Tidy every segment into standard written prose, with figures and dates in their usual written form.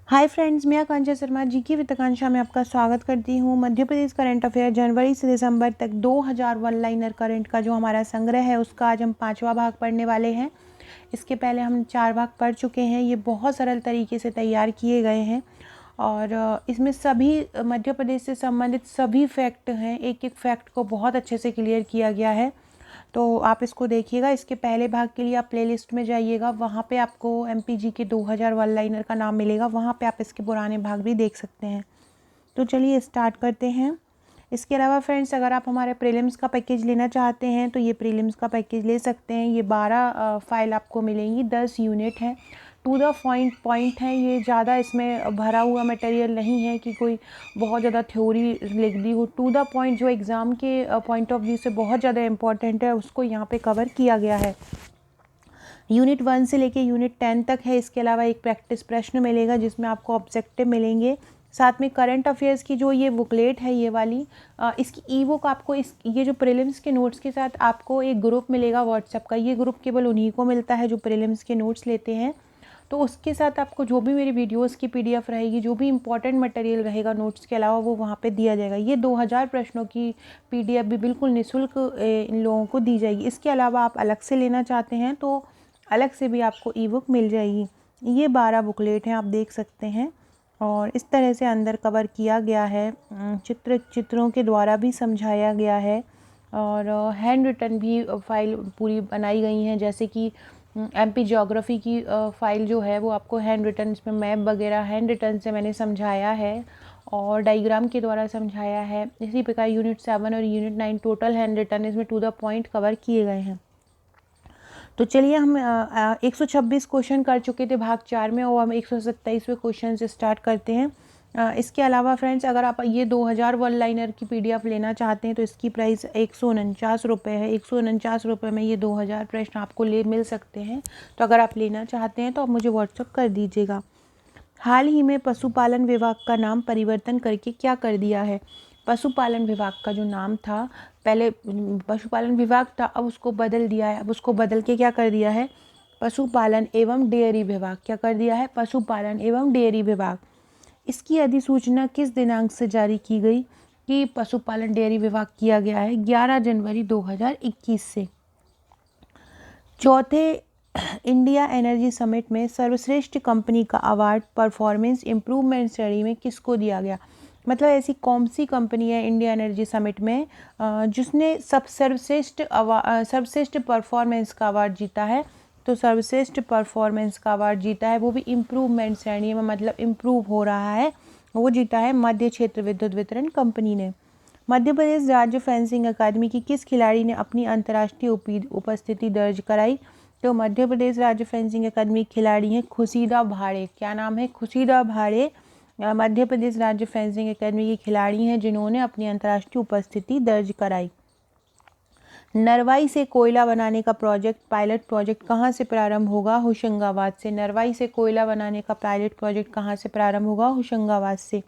Hi friends, मैं आकांक्षा शर्मा जी की वित्त आकांक्षा में आपका स्वागत करती हूँ। मध्य प्रदेश करंट अफेयर जनवरी से दिसंबर तक 2000 वन लाइनर करंट का जो हमारा संग्रह है उसका आज हम 5वां भाग पढ़ने वाले हैं। इसके पहले हम 4 भाग पढ़ चुके हैं। ये बहुत सरल तरीके से तैयार किए गए हैं और इसमें सभी मध्य प्रदेश से संबंधित सभी फैक्ट हैं। एक एक फैक्ट को बहुत अच्छे से क्लियर किया गया है, तो आप इसको देखिएगा। इसके पहले भाग के लिए आप प्लेलिस्ट में जाइएगा, वहाँ पे आपको एमपीजी के 2000 वन लाइनर का नाम मिलेगा। वहाँ पे आप इसके पुराने भाग भी देख सकते हैं। तो चलिए स्टार्ट करते हैं। इसके अलावा फ्रेंड्स, अगर आप हमारे प्रीलिम्स का पैकेज लेना चाहते हैं तो ये प्रीलिम्स का पैकेज ले सकते हैं। ये 12 फाइल आपको मिलेंगी, 10 यूनिट हैं, टू द पॉइंट है। ये ज़्यादा इसमें भरा हुआ मटेरियल नहीं है कि कोई बहुत ज़्यादा थ्योरी लिख दी हो। टू द पॉइंट जो एग्ज़ाम के पॉइंट ऑफ व्यू से बहुत ज़्यादा इम्पॉर्टेंट है उसको यहाँ पे कवर किया गया है। यूनिट 1 से लेके यूनिट 10 तक है। इसके अलावा एक प्रैक्टिस प्रश्न मिलेगा जिसमें आपको ऑब्जेक्टिव मिलेंगे। साथ में करंट अफेयर्स की जो ये बुकलेट है ये वाली, इसकी ई बुक आपको ये जो प्रीलिम्स के नोट्स के साथ आपको एक ग्रुप मिलेगा व्हाट्सएप का। ये ग्रुप केवल उन्हीं को मिलता है जो प्रीलिम्स के नोट्स लेते हैं। तो उसके साथ आपको जो भी मेरी वीडियोस की पीडीएफ रहेगी, जो भी इंपॉर्टेंट मटेरियल रहेगा नोट्स के अलावा, वो वहाँ पे दिया जाएगा। ये 2000 प्रश्नों की पीडीएफ भी बिल्कुल निःशुल्क इन लोगों को दी जाएगी। इसके अलावा आप अलग से लेना चाहते हैं तो अलग से भी आपको ई बुक मिल जाएगी। ये 12 बुकलेट हैं, आप देख सकते हैं। और इस तरह से अंदर कवर किया गया है, चित्रों के द्वारा भी समझाया गया है और हैंड रिटन भी फाइल पूरी बनाई गई हैं। जैसे कि एमपी ज्योग्राफी की फाइल जो है वो आपको हैंड रिटन, इसमें मैप वगैरह हैंड रिटन से मैंने समझाया है और डायग्राम के द्वारा समझाया है। इसी प्रकार यूनिट 7 और यूनिट 9 टोटल हैंड रिटन, इसमें टू द पॉइंट कवर किए गए हैं। तो चलिए, हम 126 क्वेश्चन कर चुके थे भाग 4 में और हम 127वें क्वेश्चन से स्टार्ट करते हैं। इसके अलावा फ्रेंड्स, अगर आप ये 2000 वन लाइनर की पीडीएफ लेना चाहते हैं तो इसकी प्राइस 149 रुपये है। 149 रुपये में ये 2000 प्रश्न आपको मिल सकते हैं। तो अगर आप लेना चाहते हैं तो आप मुझे व्हाट्सअप कर दीजिएगा। हाल ही में पशुपालन विभाग का नाम परिवर्तन करके क्या कर दिया है? पशुपालन विभाग का जो नाम था, पहले पशुपालन विभाग था, अब उसको बदल दिया है। अब उसको बदल के क्या कर दिया है? पशुपालन एवं डेयरी विभाग। क्या कर दिया है? पशुपालन एवं डेयरी विभाग। इसकी अधिसूचना किस दिनांक से जारी की गई कि पशुपालन डेयरी विभाग किया गया है? 11 जनवरी 2021 से। चौथे इंडिया एनर्जी समिट में सर्वश्रेष्ठ कंपनी का अवार्ड परफॉर्मेंस इम्प्रूवमेंट श्रेणी में किसको दिया गया? मतलब ऐसी कौन सी कंपनी है इंडिया एनर्जी समिट में जिसने सर्वश्रेष्ठ परफॉर्मेंस का अवार्ड जीता है? तो सर्वश्रेष्ठ परफॉर्मेंस का अवार्ड जीता है, वो भी इम्प्रूवमेंट श्रेणी में, मतलब इम्प्रूव हो रहा है, वो जीता है मध्य क्षेत्र विद्युत वितरण कंपनी ने। मध्य प्रदेश राज्य फेंसिंग अकादमी की किस खिलाड़ी ने अपनी अंतर्राष्ट्रीय उपस्थिति दर्ज कराई? तो मध्य प्रदेश राज्य फेंसिंग अकादमी खिलाड़ी हैं खुशीदा भाड़े। क्या नाम है? खुशीदा भाड़े मध्य प्रदेश राज्य फेंसिंग अकादमी की खिलाड़ी हैं जिन्होंने अपनी अंतर्राष्ट्रीय उपस्थिति दर्ज कराई। नरवाई से कोयला बनाने का पायलट प्रोजेक्ट कहाँ से प्रारंभ होगा? होशंगाबाद से। नरवाई से कोयला बनाने का पायलट प्रोजेक्ट कहाँ से प्रारंभ होगा? होशंगाबाद से।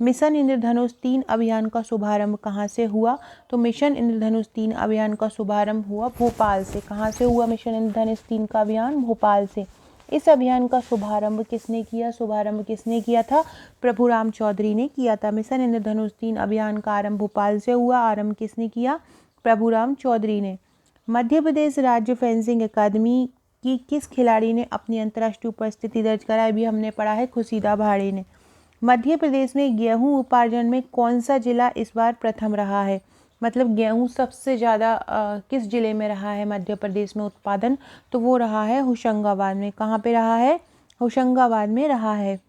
मिशन इंद्रधनुष 3 अभियान का शुभारंभ कहाँ से हुआ? तो मिशन इंद्रधनुष 3 अभियान का शुभारंभ हुआ भोपाल से। कहाँ से हुआ मिशन इंद्रधनुष 3 का अभियान? भोपाल से। इस अभियान का शुभारंभ किसने किया? शुभारंभ किसने किया था? प्रभुराम चौधरी ने किया था। मिशन इंद्रधनुष 3 अभियान का आरंभ भोपाल से हुआ। आरंभ किसने किया? प्रभुराम चौधरी ने। मध्य प्रदेश राज्य फेंसिंग अकादमी की किस खिलाड़ी ने अपनी अंतर्राष्ट्रीय उपस्थिति दर्ज कराई? भी हमने पढ़ा है, खुशीदा भाड़े ने। मध्य प्रदेश में गेहूं उपार्जन में कौन सा जिला इस बार प्रथम रहा है? मतलब गेहूं सबसे ज़्यादा किस जिले में रहा है मध्य प्रदेश में उत्पादन? तो वो रहा है होशंगाबाद में। कहाँ पे रहा है? होशंगाबाद में रहा है।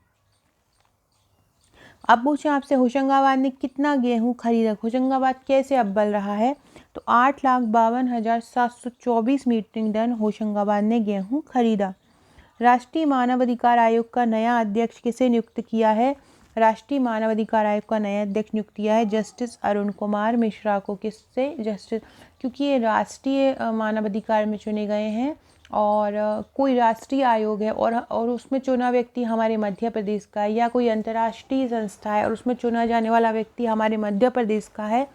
अब पूछें आपसे, होशंगाबाद ने कितना गेहूं खरीदा? होशंगाबाद कैसे अव्वल रहा है? तो 8,52,724 मीट्रिक टन होशंगाबाद ने गेहूं खरीदा। राष्ट्रीय मानवाधिकार आयोग का नया अध्यक्ष किसे नियुक्त किया है? राष्ट्रीय मानवाधिकार आयोग का नया अध्यक्ष नियुक्त किया है जस्टिस अरुण कुमार मिश्रा को। किससे? जस्टिस, क्योंकि ये राष्ट्रीय मानवाधिकार में चुने गए हैं और कोई राष्ट्रीय आयोग है और उसमें चुना व्यक्ति हमारे मध्य प्रदेश का है, या कोई अंतर्राष्ट्रीय संस्था है और उसमें चुना जाने वाला व्यक्ति हमारे मध्य प्रदेश का है,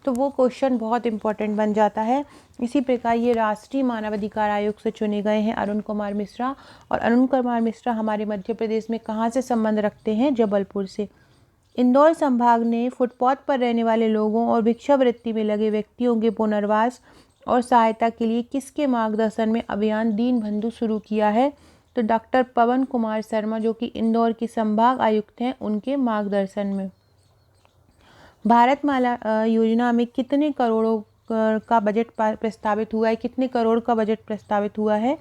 तो वो क्वेश्चन बहुत इंपॉर्टेंट बन जाता है। इसी प्रकार ये राष्ट्रीय मानवाधिकार आयोग से चुने गए हैं अरुण कुमार मिश्रा, और अरुण कुमार मिश्रा हमारे मध्य प्रदेश में कहाँ से संबंध रखते हैं? जबलपुर से। इंदौर संभाग ने फुटपाथ पर रहने वाले लोगों और भिक्षावृत्ति में लगे व्यक्तियों के पुनर्वास और सहायता के लिए किसके मार्गदर्शन में अभियान दीनबंधु शुरू किया है? तो डॉक्टर पवन कुमार शर्मा, जो कि इंदौर के संभाग आयुक्त हैं, उनके मार्गदर्शन में। भारतमाला योजना में कितने करोड़ों का बजट प्रस्तावित हुआ है? कितने करोड़ का बजट प्रस्तावित हुआ है?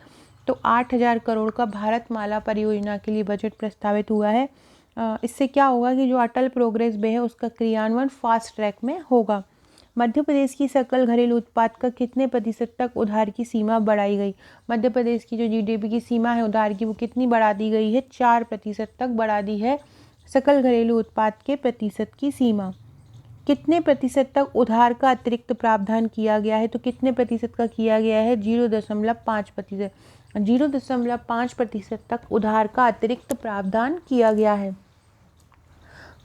तो 8,000 करोड़ का भारतमाला परियोजना के लिए बजट प्रस्तावित हुआ है। इससे क्या होगा कि जो अटल प्रोग्रेस वे है उसका क्रियान्वयन फास्ट ट्रैक में होगा। मध्य प्रदेश की सकल घरेलू उत्पाद का कितने प्रतिशत तक उधार की सीमा बढ़ाई गई? मध्य प्रदेश की जो जीडीपी की सीमा है उधार की, वो कितनी बढ़ा दी गई है? 4% तक बढ़ा दी है सकल घरेलू उत्पाद के प्रतिशत की सीमा। कितने प्रतिशत तक उधार का अतिरिक्त प्रावधान किया गया है? तो कितने प्रतिशत का किया गया है? 0.5%। 0.5% तक उधार का अतिरिक्त प्रावधान किया गया है।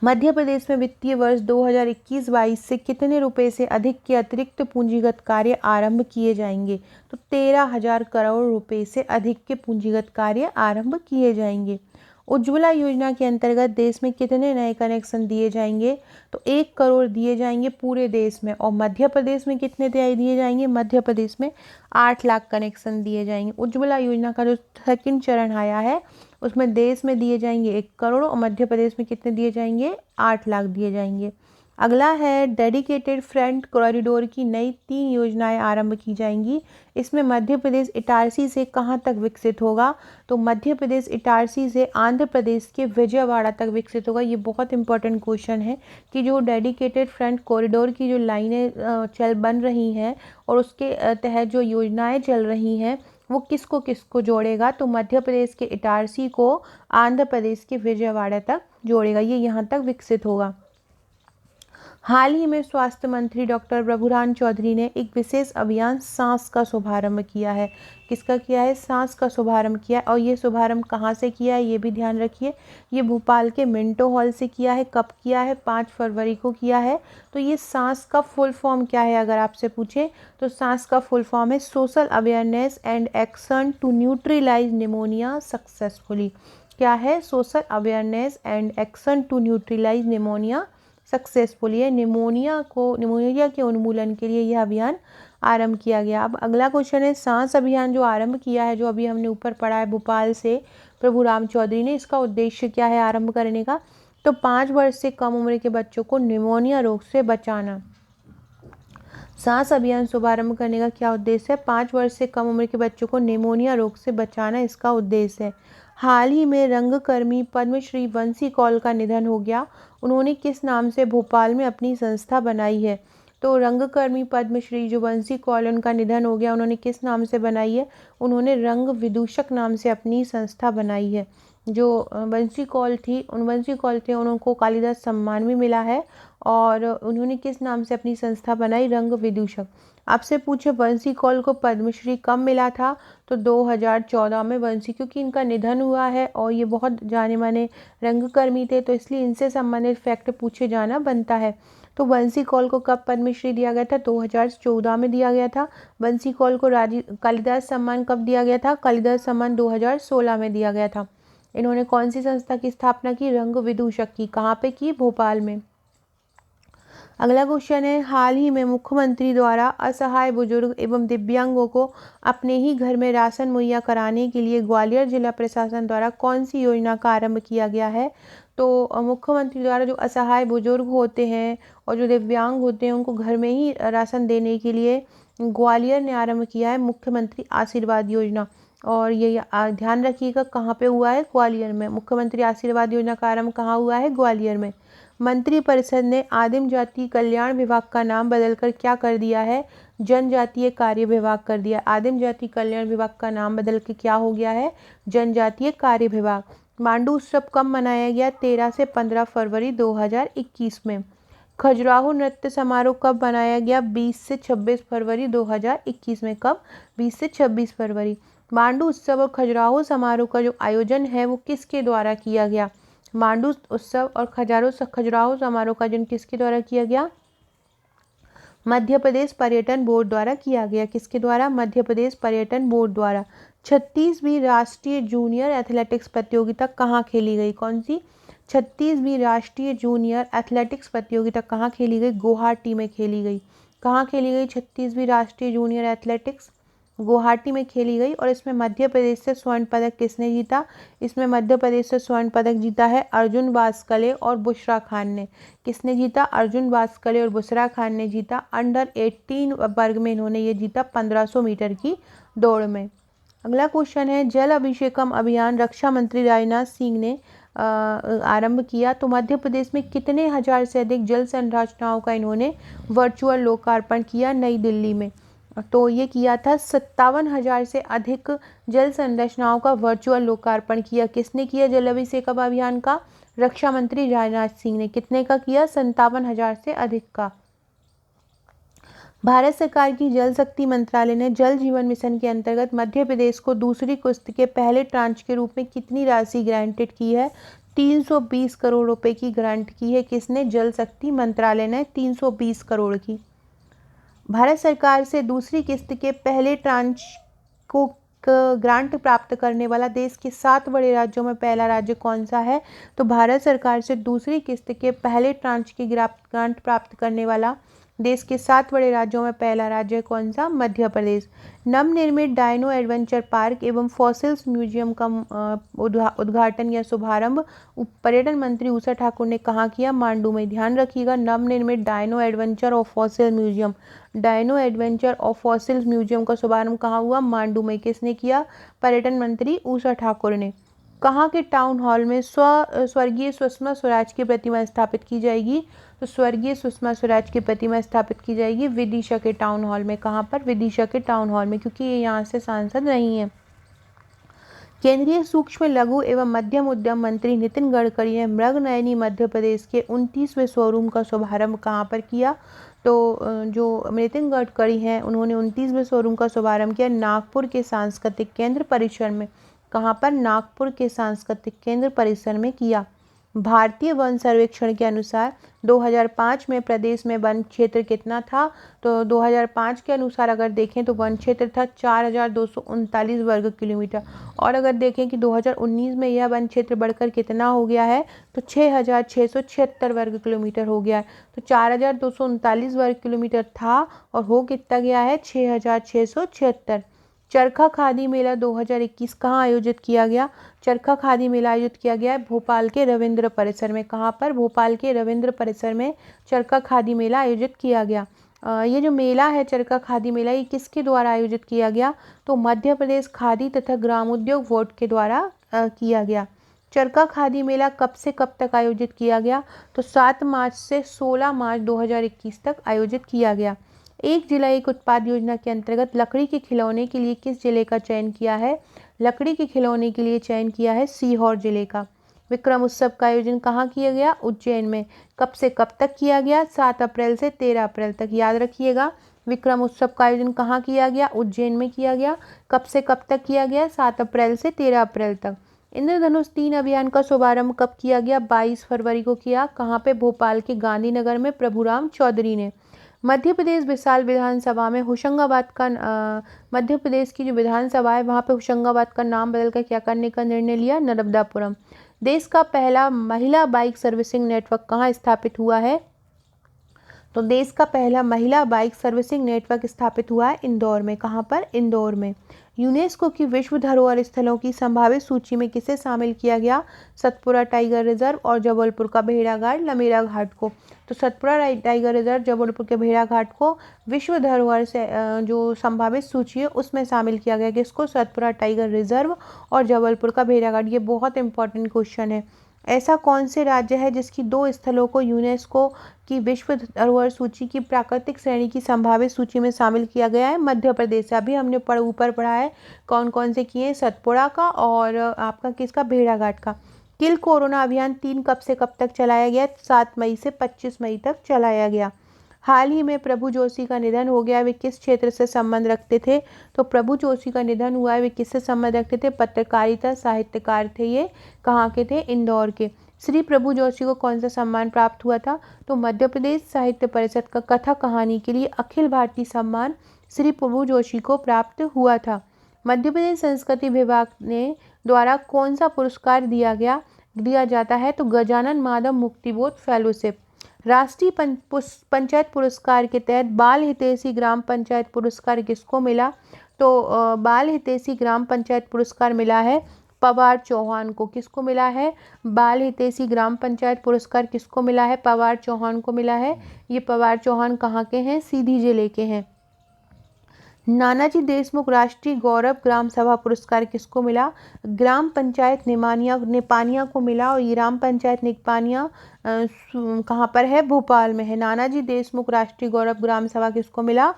मध्य प्रदेश में वित्तीय वर्ष 2021-22 से कितने रुपए से अधिक के अतिरिक्त पूंजीगत कार्य आरंभ किए जाएंगे? तो 13,000 करोड़ रुपए से अधिक के पूंजीगत कार्य आरंभ किए जाएंगे। उज्ज्वला योजना के अंतर्गत देश में कितने नए कनेक्शन दिए जाएंगे? तो 1 करोड़ दिए जाएंगे पूरे देश में। और मध्य प्रदेश में कितने दिए जाएंगे? मध्य प्रदेश में 8 लाख कनेक्शन दिए जाएंगे। उज्ज्वला योजना का जो सेकंड चरण आया है उसमें देश में दिए जाएंगे 1 करोड़ और मध्य प्रदेश में कितने दिए जाएंगे? 8 लाख दिए जाएंगे। अगला है डेडिकेटेड फ्रंट कॉरिडोर की नई 3 योजनाएं आरंभ की जाएंगी। इसमें मध्य प्रदेश इटारसी से कहां तक विकसित होगा? तो मध्य प्रदेश इटारसी से आंध्र प्रदेश के विजयवाड़ा तक विकसित होगा। ये बहुत इंपॉर्टेंट क्वेश्चन है कि जो डेडिकेटेड फ्रंट कॉरिडोर की जो लाइनें बन रही हैं और उसके तहत जो योजनाएं चल रही हैं वो किसको किसको जोड़ेगा? तो मध्य प्रदेश के इटारसी को आंध्र प्रदेश के विजयवाड़ा तक जोड़ेगा। ये यहाँ तक विकसित होगा। हाल ही में स्वास्थ्य मंत्री डॉक्टर प्रभुराम चौधरी ने एक विशेष अभियान सांस का शुभारंभ किया है। किसका किया है? सांस का शुभारंभ किया है। और ये शुभारंभ कहाँ से किया है ये भी ध्यान रखिए। ये भोपाल के मिंटो हॉल से किया है। कब किया है? 5 फरवरी को किया है। तो ये सांस का फुल फॉर्म क्या है अगर आपसे पूछे? तो सांस का फुल फॉर्म है social awareness and action to neutralise pneumonia successfully. क्या है? Social awareness and action to neutralise pneumonia successful. ये निमोनिया के उन्मूलन के लिए यह अभियान आरंभ किया गया। अब अगला क्वेश्चन है सांस अभियान जो आरंभ किया है, जो अभी हमने ऊपर पढ़ा है भोपाल से प्रभुराम चौधरी ने, इसका उद्देश्य क्या है आरंभ करने का? तो 5 वर्ष से कम उम्र के बच्चों को निमोनिया रोग से बचाना। सांस अभियान शुभारंभ करने का क्या उद्देश्य है? 5 वर्ष से कम उम्र के बच्चों को निमोनिया रोग से बचाना इसका उद्देश्य है। हाल ही में रंगकर्मी पद्मश्री बंसी कौल का निधन हो गया। उन्होंने किस नाम से भोपाल में अपनी संस्था बनाई है? तो रंगकर्मी पद्मश्री जो बंसी कौल, उनका निधन हो गया। उन्होंने किस नाम से बनाई है? उन्होंने रंग विदूषक नाम से अपनी संस्था बनाई है। जो बंसी कौल थे उनको कालिदास सम्मान भी मिला है। और उन्होंने किस नाम से अपनी संस्था बनाई? रंग विदूषक। आपसे पूछे बंसी कौल को पद्मश्री कब मिला था? तो 2014 में बंसी, क्योंकि इनका निधन हुआ है और ये बहुत जाने माने रंगकर्मी थे तो इसलिए इनसे संबंधित फैक्ट पूछे जाना बनता है। तो बंसी कौल को कब पद्मश्री दिया गया था? 2014 में दिया गया था। बंसी कौल को कालिदास सम्मान कब दिया गया था? कालिदास सम्मान 2016 में दिया गया था। इन्होंने कौन सी संस्था की स्थापना की? रंग विदूषक की। कहाँ पे की? भोपाल में। अगला क्वेश्चन है हाल ही में मुख्यमंत्री द्वारा असहाय बुजुर्ग एवं दिव्यांगों को अपने ही घर में राशन मुहैया कराने के लिए ग्वालियर जिला प्रशासन द्वारा कौन सी योजना का आरंभ किया गया है? तो मुख्यमंत्री द्वारा जो असहाय बुजुर्ग होते हैं और जो दिव्यांग होते हैं उनको घर में ही राशन देने के लिए ग्वालियर ने आरंभ किया है मुख्यमंत्री आशीर्वाद योजना। और ये ध्यान रखिएगा कहाँ पे हुआ है? ग्वालियर में। मुख्यमंत्री आशीर्वाद योजना का आरंभ कहाँ हुआ है? ग्वालियर में। मंत्रिपरिषद ने आदिम जाति कल्याण विभाग का नाम बदलकर क्या कर दिया है? जनजातीय कार्य विभाग कर दिया। आदिम जाति कल्याण विभाग का नाम बदल के क्या हो गया है? जनजातीय कार्य विभाग। मांडू उत्सव कब मनाया गया? 13 से 15 फरवरी 2021 में। खजुराहो नृत्य समारोह कब मनाया गया? 20 से 26 फरवरी 2021 में। कब? 20 से 26 फरवरी। मांडू उत्सव और खजुराहो समारोह का जो आयोजन है वो किसके द्वारा किया गया? मांडू उत्सव और खजुराहो समारोह का आयोजन किसके द्वारा किया गया? मध्य प्रदेश पर्यटन बोर्ड द्वारा किया गया। किसके द्वारा? मध्य प्रदेश पर्यटन बोर्ड द्वारा। 36वीं राष्ट्रीय जूनियर एथलेटिक्स प्रतियोगिता कहाँ खेली गई? कौन सी? 36वीं राष्ट्रीय जूनियर एथलेटिक्स प्रतियोगिता कहाँ खेली गई? गुवाहाटी में खेली गई। कहाँ खेली गई 36वीं राष्ट्रीय जूनियर एथलेटिक्स? गुवाहाटी में खेली गई। और इसमें मध्य प्रदेश से स्वर्ण पदक किसने जीता? इसमें मध्य प्रदेश से स्वर्ण पदक जीता है अर्जुन वास्कले और बुशरा खान ने। किसने जीता? अर्जुन वास्कले और बुशरा खान ने जीता। अंडर 18 वर्ग में इन्होंने ये जीता 1500 मीटर की दौड़ में। अगला क्वेश्चन है, जल अभिषेकम अभियान रक्षा मंत्री राजनाथ सिंह ने आरंभ किया तो मध्य प्रदेश में कितने हजार से अधिक जल संरचनाओं का इन्होंने वर्चुअल लोकार्पण किया नई दिल्ली में? तो ये किया था 57,000 से अधिक जल संरचनाओं का वर्चुअल लोकार्पण किया। किसने किया जल अभिषेकम अभियान का? रक्षा मंत्री राजनाथ सिंह ने। कितने का किया? 57,000 से अधिक का। भारत सरकार की जल शक्ति मंत्रालय ने जल जीवन मिशन के अंतर्गत मध्य प्रदेश को दूसरी किस्त के पहले ट्रांच के रूप में कितनी राशि ग्रांटेड की है? 320 करोड़ रुपए की ग्रांट की है। किसने? जल शक्ति मंत्रालय ने 320 करोड़ की। भारत सरकार से दूसरी किस्त के पहले ट्रांच को ग्रांट प्राप्त करने वाला देश के 7 बड़े राज्यों में पहला राज्य कौन सा है? तो भारत सरकार से दूसरी किस्त के पहले ट्रांच की ग्रांट प्राप्त करने वाला देश के 7 बड़े राज्यों में पहला राज्य कौन सा? मध्य प्रदेश। नवनिर्मित डायनो एडवेंचर पार्क एवं फॉसिल्स म्यूजियम का उद्घाटन या शुभारंभ पर्यटन मंत्री उषा ठाकुर ने कहाँ किया? मांडू में। ध्यान रखिएगा, नवनिर्मित डायनो एडवेंचर और फॉसिल म्यूजियम, डायनो एडवेंचर और फॉसिल्स म्यूजियम का शुभारंभ कहाँ हुआ? मांडू में। किसने किया? पर्यटन मंत्री उषा ठाकुर ने। कहाँ के टाउन हॉल में स्वर्गीय सुषमा स्वराज की प्रतिमा स्थापित की जाएगी? तो स्वर्गीय सुषमा स्वराज की प्रतिमा स्थापित की जाएगी विदिशा के टाउन हॉल में। कहाँ पर? विदिशा के टाउन हॉल में, क्योंकि ये यहाँ से सांसद नहीं है। केंद्रीय सूक्ष्म लघु एवं मध्यम उद्यम मंत्री नितिन गडकरी ने मृगनयनी मध्य प्रदेश के 29वें शोरूम का शुभारंभ कहाँ पर किया? तो जो नितिन गडकरी हैं उन्होंने 29वें शोरूम का शुभारंभ किया नागपुर के सांस्कृतिक केंद्र परिसर में। कहाँ पर? नागपुर के सांस्कृतिक केंद्र परिसर में किया। भारतीय वन सर्वेक्षण के अनुसार 2005 में प्रदेश में वन क्षेत्र कितना था? तो 2005 के अनुसार अगर देखें तो वन क्षेत्र था 4,239 वर्ग किलोमीटर। और अगर देखें कि 2019 में यह वन क्षेत्र बढ़कर कितना हो गया है? तो 6,676 वर्ग किलोमीटर हो गया है। तो 4,239 वर्ग किलोमीटर था और हो कितना गया है? 6,676। चरखा खादी मेला 2021 कहाँ आयोजित किया गया? चरखा खादी मेला आयोजित किया गया है भोपाल के रविंद्र परिसर में। कहाँ पर? भोपाल के रविंद्र परिसर में चरखा खादी मेला आयोजित किया गया। ये जो मेला है चरखा खादी मेला, ये किसके द्वारा आयोजित किया गया? तो मध्य प्रदेश खादी तथा ग्रामोद्योग बोर्ड के द्वारा किया गया। चरखा खादी मेला कब से कब तक आयोजित किया गया? तो 7 मार्च से 16 मार्च 2021 तक आयोजित किया गया। एक जिला एक उत्पाद योजना के अंतर्गत लकड़ी के खिलौने के लिए किस जिले का चयन किया है? लकड़ी के खिलौने के लिए चयन किया है सीहोर जिले का। विक्रम उत्सव का आयोजन कहाँ किया गया? उज्जैन में। कब से कब तक किया गया? 7 अप्रैल से 13 अप्रैल तक। याद रखिएगा, विक्रम उत्सव का आयोजन कहाँ किया गया? उज्जैन में किया गया। कब से कब तक किया गया? 7 अप्रैल से 13 अप्रैल तक। इंद्रधनुष 3 अभियान का शुभारंभ कब किया गया? 22 फरवरी को किया। कहाँ पे? भोपाल के गांधीनगर में प्रभुराम चौधरी ने। मध्य प्रदेश विशाल विधानसभा में होशंगाबाद का मध्य प्रदेश की जो विधानसभा है वहाँ पे होशंगाबाद का नाम बदलकर क्या करने का निर्णय लिया? नर्मदापुरम। देश का पहला महिला बाइक सर्विसिंग नेटवर्क कहाँ स्थापित हुआ है? तो देश का पहला महिला बाइक सर्विसिंग नेटवर्क स्थापित हुआ है इंदौर में। कहाँ पर? इंदौर में। यूनेस्को की विश्व धरोहर स्थलों की संभावित सूची में किसे शामिल किया गया? सतपुड़ा टाइगर रिजर्व और जबलपुर का भेड़ाघाट लमेरा घाट को। तो सतपुड़ा टाइगर रिजर्व, जबलपुर के भेड़ा घाट को विश्व धरोहर से जो संभावित सूची है उसमें शामिल किया गया। किसको? सतपुड़ा टाइगर रिजर्व और जबलपुर का भेड़ा घाट। ये बहुत इंपॉर्टेंट क्वेश्चन है। ऐसा कौन से राज्य है जिसकी 2 स्थलों को यूनेस्को की विश्व धरोहर सूची की प्राकृतिक श्रेणी की संभावित सूची में शामिल किया गया है? मध्य प्रदेश। अभी हमने ऊपर पढ़ा है कौन कौन से किए, सतपुड़ा का और आपका किसका? भेड़ाघाट का। किल कोरोना अभियान 3 कब से कब तक चलाया गया? 7 मई से 25 मई तक चलाया गया। हाल ही में प्रभु जोशी का निधन हो गया, वे किस क्षेत्र से संबंध रखते थे? तो प्रभु जोशी का निधन हुआ है, वे किससे संबंध रखते थे? पत्रकारिता साहित्यकार थे ये। कहाँ के थे? इंदौर के। श्री प्रभु जोशी को कौन सा सम्मान प्राप्त हुआ था? तो मध्य प्रदेश साहित्य परिषद का कथा कहानी के लिए अखिल भारतीय सम्मान श्री प्रभु जोशी को प्राप्त हुआ था। मध्य प्रदेश संस्कृति विभाग ने द्वारा कौन सा पुरस्कार दिया जाता है? तो गजानन माधव मुक्तिबोध फेलोशिप। राष्ट्रीय पंचायत पुरस्कार के तहत बाल हितैषी ग्राम पंचायत पुरस्कार किसको मिला? तो बाल हितैषी ग्राम पंचायत पुरस्कार मिला है पवार चौहान को। किसको मिला है? बाल हितैषी ग्राम पंचायत पुरस्कार किसको मिला है? पवार चौहान को मिला है। ये पवार चौहान कहाँ के हैं? सीधी जिले के हैं। नानाजी देशमुख राष्ट्रीय गौरव ग्राम सभा पुरस्कार किसको मिला? ग्राम पंचायत निपानिया को मिला। और ये ग्राम पंचायत निपानिया कहाँ पर है? भोपाल में है। नानाजी देशमुख राष्ट्रीय गौरव ग्राम सभा किसको मिला?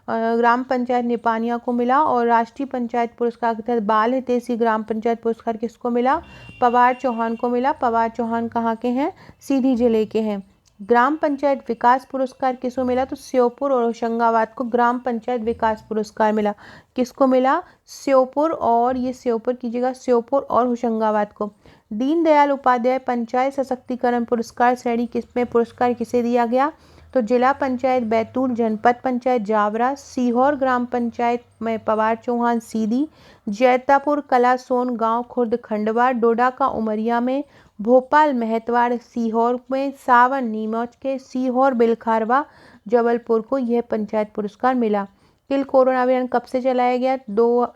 ग्राम पंचायत निपानिया को मिला। और राष्ट्रीय पंचायत पुरस्कार के तहत बाल हितैषी ग्राम पंचायत पुरस्कार किसको मिला? पवार चौहान को मिला। पवार चौहान कहाँ के हैं? सीधी जिले के हैं। ग्राम पंचायत विकास पुरस्कार किसको मिला? तो श्योपुर और होशंगाबाद को ग्राम पंचायत विकास पुरस्कार मिला। किसको मिला? श्योपुर और श्योपुर कीजिएगा, श्योपुर और होशंगाबाद को। दीनदयाल उपाध्याय पंचायत सशक्तिकरण पुरस्कार श्रेणी किसमें पुरस्कार किसे दिया गया? तो जिला पंचायत बैतूल, जनपद पंचायत जावरा, सीहोर ग्राम पंचायत में पवार चौहान सीधी, जैतापुर कला सोन गांव खुर्द खंडवा, डोडा का उमरिया में, भोपाल महतवाड़ सीहोर में, सावन नीमच के, सीहोर बिलखारवा जबलपुर को यह पंचायत पुरस्कार मिला। किल कोरोना अभियान कब से चलाया गया?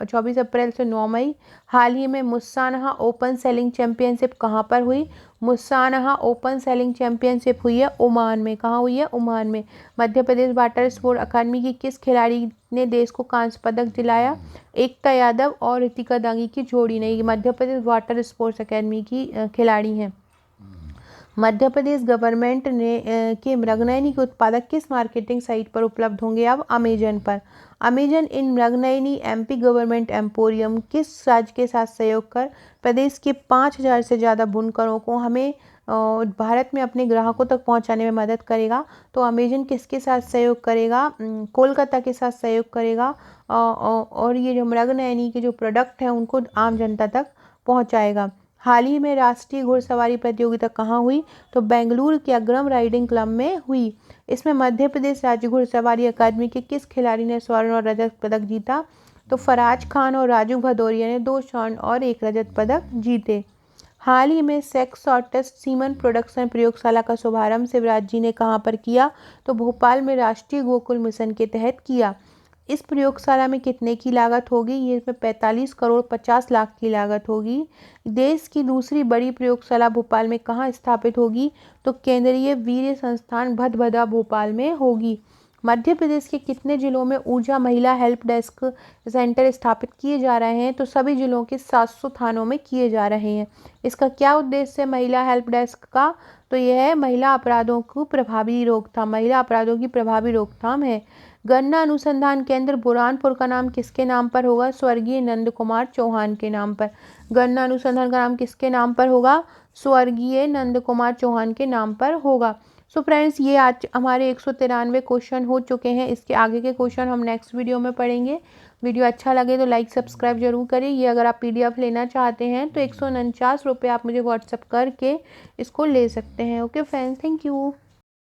24 अप्रैल से 9 मई। हाल ही में मुस्सानहा ओपन सेलिंग चैंपियनशिप कहाँ पर हुई? मुस्सानहा ओपन सेलिंग चैंपियनशिप हुई है ओमान में। कहाँ हुई है? ओमान में। मध्य प्रदेश वाटर स्पोर्ट अकादमी की किस खिलाड़ी ने देश को कांस्य पदक दिलाया? एकता यादव और रितिका दांगी की जोड़ी ने। Madhya Pradesh water sports academy की खिलाड़ी हैं। मध्य प्रदेश गवर्नमेंट ने के मृगनयनी के उत्पादक किस मार्केटिंग साइट पर उपलब्ध होंगे? अब अमेजन पर। अमेजन इन मृगनयनी एमपी गवर्नमेंट एम्पोरियम किस राज्य के साथ सहयोग कर प्रदेश के 5000 से ज़्यादा बुनकरों को हमें भारत में अपने ग्राहकों तक पहुंचाने में मदद करेगा? तो अमेजन किसके साथ सहयोग करेगा? कोलकाता के साथ सहयोग करेगा। और ये जो मृगनयनी के जो प्रोडक्ट हैं उनको आम जनता तक पहुंचाएगा। हाल ही में राष्ट्रीय घुड़सवारी प्रतियोगिता कहाँ हुई? तो बेंगलुरु के अग्रम राइडिंग क्लब में हुई। इसमें मध्य प्रदेश राज्य घुड़सवारी अकादमी के किस खिलाड़ी ने स्वर्ण और रजत पदक जीता? तो फराज खान और राजू भदौरिया ने 2 स्वर्ण और 1 रजत पदक जीते। हाल ही में सेक्स शॉर्टेस्ट सीमन प्रोडक्शन प्रयोगशाला का शुभारंभ शिवराज जी ने कहाँ पर किया? तो भोपाल में राष्ट्रीय गोकुल मिशन के तहत किया। इस प्रयोगशाला में कितने की लागत होगी? ये इसमें 45 करोड़ 50 लाख की लागत होगी। देश की दूसरी बड़ी प्रयोगशाला भोपाल में कहाँ स्थापित होगी? तो केंद्रीय वीर्य संस्थान भदभदा भोपाल में होगी। मध्य प्रदेश के कितने जिलों में ऊर्जा महिला हेल्प डेस्क सेंटर स्थापित किए जा रहे हैं? तो सभी जिलों के 700 थानों में किए जा रहे हैं। इसका क्या उद्देश्य है महिला हेल्प डेस्क का? तो यह है महिला अपराधों की प्रभावी रोकथाम है। गन्ना अनुसंधान केंद्र बुरहानपुर का नाम किसके नाम पर होगा? स्वर्गीय नंद कुमार चौहान के नाम पर। गन्ना अनुसंधान का नाम किसके नाम पर होगा? स्वर्गीय नंद कुमार चौहान के नाम पर होगा। सो फ्रेंड्स, ये आज हमारे 193 क्वेश्चन हो चुके हैं। इसके आगे के क्वेश्चन हम नेक्स्ट वीडियो में पढ़ेंगे। वीडियो अच्छा लगे तो लाइक सब्सक्राइब जरूर करें। ये अगर आप PDF लेना चाहते हैं तो 149 रुपये आप मुझे व्हाट्सएप करके इसको ले सकते हैं। Okay friends, thank you.